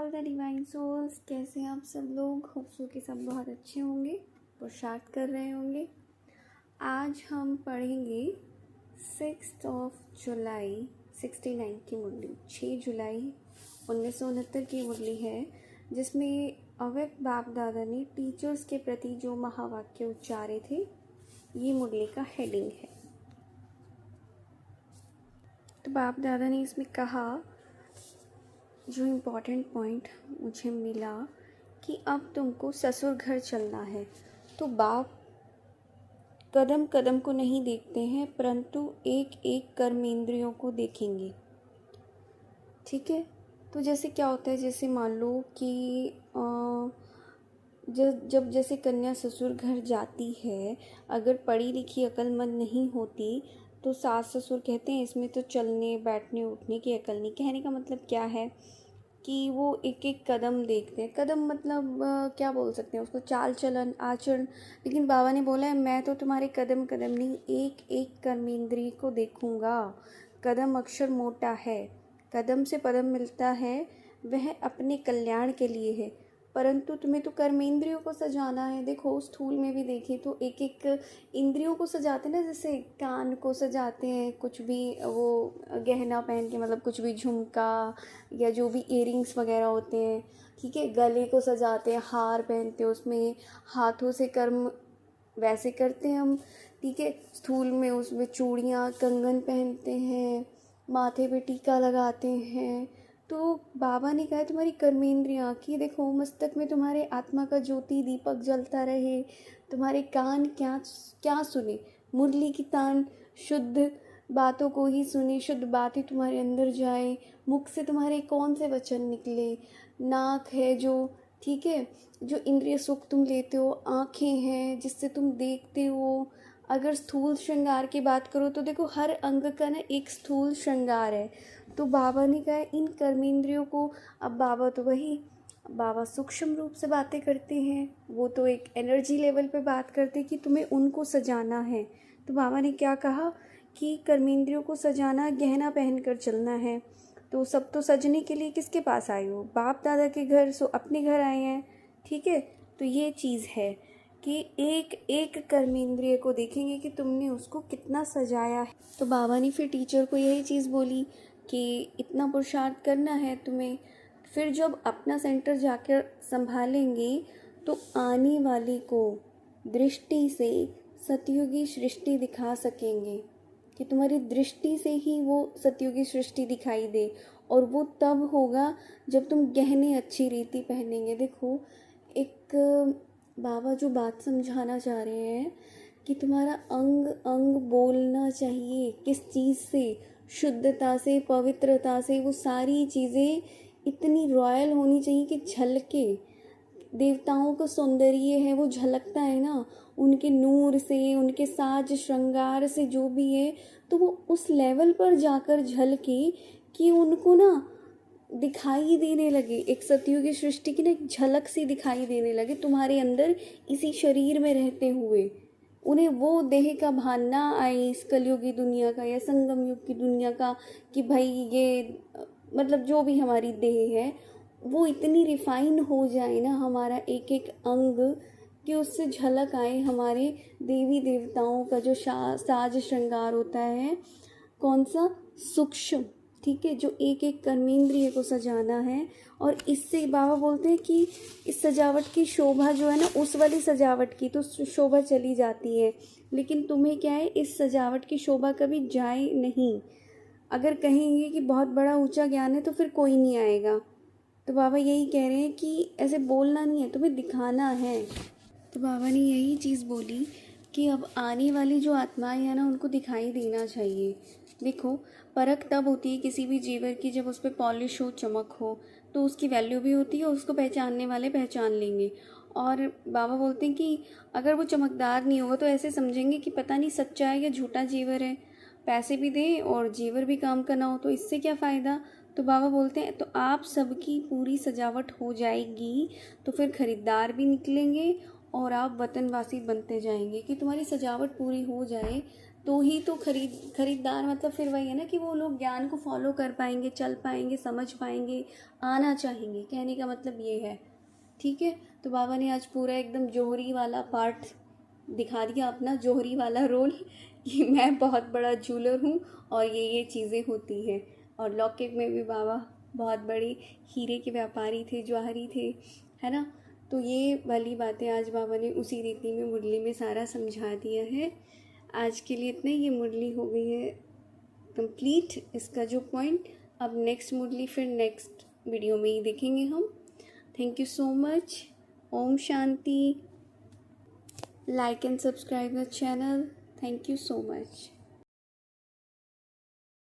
All the divine souls. कैसे हैं आप सब लोग? होप सो कि सब बहुत अच्छे होंगे, पुरुषार्थ कर रहे होंगे। आज हम पढ़ेंगे 6 जुलाई 69 की मुरली। 6 जुलाई 1969 की मुरली है, जिसमें अव्यक्त बाप दादा ने टीचर्स के प्रति जो महावाक्य उच्चारे थे, ये मुरली का हेडिंग है। तो बाप दादा ने इसमें कहा, जो इम्पोर्टेंट पॉइंट मुझे मिला कि अब तुमको ससुर घर चलना है। तो बाप कदम कदम को नहीं देखते हैं, परंतु एक एक कर्मेंद्रियों को देखेंगे। ठीक है। तो जैसे क्या होता है, जैसे मान लो कि जब जैसे कन्या ससुर घर जाती है, अगर पढ़ी लिखी अक्लमंद नहीं होती तो सास ससुर कहते हैं इसमें तो चलने बैठने उठने की अकल नहीं। कहने का मतलब क्या है कि वो एक एक कदम देखते हैं। कदम मतलब क्या बोल सकते हैं उसको, चाल चलन आचरण। लेकिन बाबा ने बोला है मैं तो तुम्हारे कदम कदम नहीं, एक एक कर्मेंद्रिय को देखूंगा। कदम अक्षर मोटा है, कदम से पदम मिलता है, वह अपने कल्याण के लिए है, परंतु तुम्हें तो कर्मेंद्रियों को सजाना है। देखो स्थूल में भी देखें तो एक एक इंद्रियों को सजाते हैं ना, जैसे कान को सजाते हैं, कुछ भी वो गहना पहन के, मतलब कुछ भी झुमका या जो भी इयरिंग्स वगैरह होते हैं, ठीक है। गले को सजाते हैं, हार पहनते हैं, उसमें हाथों से कर्म वैसे करते हैं हम, ठीक है। स्थूल में उसमें चूड़ियाँ कंगन पहनते हैं, माथे पे टीका लगाते हैं। तो बाबा ने कहा तुम्हारी कर्मेंद्रियाँ की देखो, मस्तक में तुम्हारे आत्मा का ज्योति दीपक जलता रहे, तुम्हारे कान क्या क्या सुने, मुरली की तान शुद्ध बातों को ही सुने, शुद्ध बातें तुम्हारे अंदर जाए, मुख से तुम्हारे कौन से वचन निकले, नाक है जो, ठीक है, जो इंद्रिय सुख तुम लेते हो, आँखें हैं जिससे तुम देखते हो। अगर स्थूल श्रृंगार की बात करो तो देखो हर अंग का ना एक स्थूल श्रृंगार है। तो बाबा ने कहा इन कर्मेंद्रियों को, अब बाबा सूक्ष्म रूप से बातें करते हैं, वो तो एक एनर्जी लेवल पे बात करते हैं कि तुम्हें उनको सजाना है। तो बाबा ने क्या कहा कि कर्मेंद्रियों को सजाना, गहना पहन कर चलना है। तो सब तो सजने के लिए किसके पास आए हो? बाप दादा के घर, सो अपने घर आए हैं, ठीक है। तो ये चीज़ है कि एक एक कर्मेंद्रिय को देखेंगे कि तुमने उसको कितना सजाया है। तो बाबा ने फिर टीचर को यही चीज़ बोली कि इतना पुरुषार्थ करना है तुम्हें। फिर जब अपना सेंटर जाकर संभालेंगे तो आने वाले को दृष्टि से सतयुगी सृष्टि दिखा सकेंगे, कि तुम्हारी दृष्टि से ही वो सतयुगी सृष्टि दिखाई दे। और वो तब होगा जब तुम गहने अच्छी रीति पहनेंगे। देखो एक बाबा जो बात समझाना चाह रहे हैं कि तुम्हारा अंग अंग बोलना चाहिए, किस चीज़ से, शुद्धता से, पवित्रता से। वो सारी चीज़ें इतनी रॉयल होनी चाहिए कि झलके। देवताओं का सौंदर्य है वो झलकता है ना, उनके नूर से, उनके साज श्रृंगार से, जो भी है। तो वो उस लेवल पर जाकर झलके कि उनको ना दिखाई देने लगे, एक सतयुगी सृष्टि की ना एक झलक सी दिखाई देने लगे तुम्हारे अंदर, इसी शरीर में रहते हुए। उन्हें वो देह का भान ना आए इस कलयुगी दुनिया का या संगम युग की दुनिया का, कि भाई ये मतलब जो भी हमारी देह है वो इतनी रिफाइन हो जाए ना, हमारा एक एक अंग, कि उससे झलक आए हमारे देवी देवताओं का जो साज श्रृंगार होता है, कौन सा, सूक्ष्म, ठीक है, जो एक एक कर्मेंद्रिय को सजाना है। और इससे बाबा बोलते हैं कि इस सजावट की शोभा जो है ना, उस वाली सजावट की तो शोभा चली जाती है, लेकिन तुम्हें क्या है, इस सजावट की शोभा कभी जाए नहीं। अगर कहेंगे कि बहुत बड़ा ऊंचा ज्ञान है तो फिर कोई नहीं आएगा। तो बाबा यही कह रहे हैं कि ऐसे बोलना नहीं है, तुम्हें दिखाना है। तो बाबा ने यही चीज़ बोली कि अब आने वाली जो आत्माएं हैं ना, उनको दिखाई देना चाहिए। देखो परख तब होती है किसी भी जीवर की जब उस पर पॉलिश हो, चमक हो, तो उसकी वैल्यू भी होती है, उसको पहचानने वाले पहचान लेंगे। और बाबा बोलते हैं कि अगर वो चमकदार नहीं होगा तो ऐसे समझेंगे कि पता नहीं सच्चा है या झूठा जीवर है। पैसे भी दे और जीवर भी काम करना हो तो इससे क्या फ़ायदा। तो बाबा बोलते हैं तो आप सबकी पूरी सजावट हो जाएगी तो फिर ख़रीदार भी निकलेंगे और आप वतनवासी बनते जाएंगे, कि तुम्हारी सजावट पूरी हो जाए तो ही तो खरीदार मतलब फिर वही है ना कि वो लोग ज्ञान को फॉलो कर पाएंगे, चल पाएंगे, समझ पाएंगे, आना चाहेंगे। कहने का मतलब ये है। ठीक है, तो बाबा ने आज पूरा एकदम जोहरी वाला पार्ट दिखा दिया, अपना जोहरी वाला रोल कि मैं बहुत बड़ा जूलर हूँ और ये चीज़ें होती हैं। और लॉकेट में भी बाबा बहुत बड़े हीरे के व्यापारी थे, जवाहरी थे, है ना। तो ये वाली बातें आज बाबा ने उसी रीति में मुरली में सारा समझा दिया है। आज के लिए इतना, ये मुरली हो गई है कंप्लीट, इसका जो पॉइंट। अब नेक्स्ट मुरली फिर नेक्स्ट वीडियो में ही देखेंगे हम। Thank you so much. ओम शांति। Like and subscribe the channel. Thank you so much.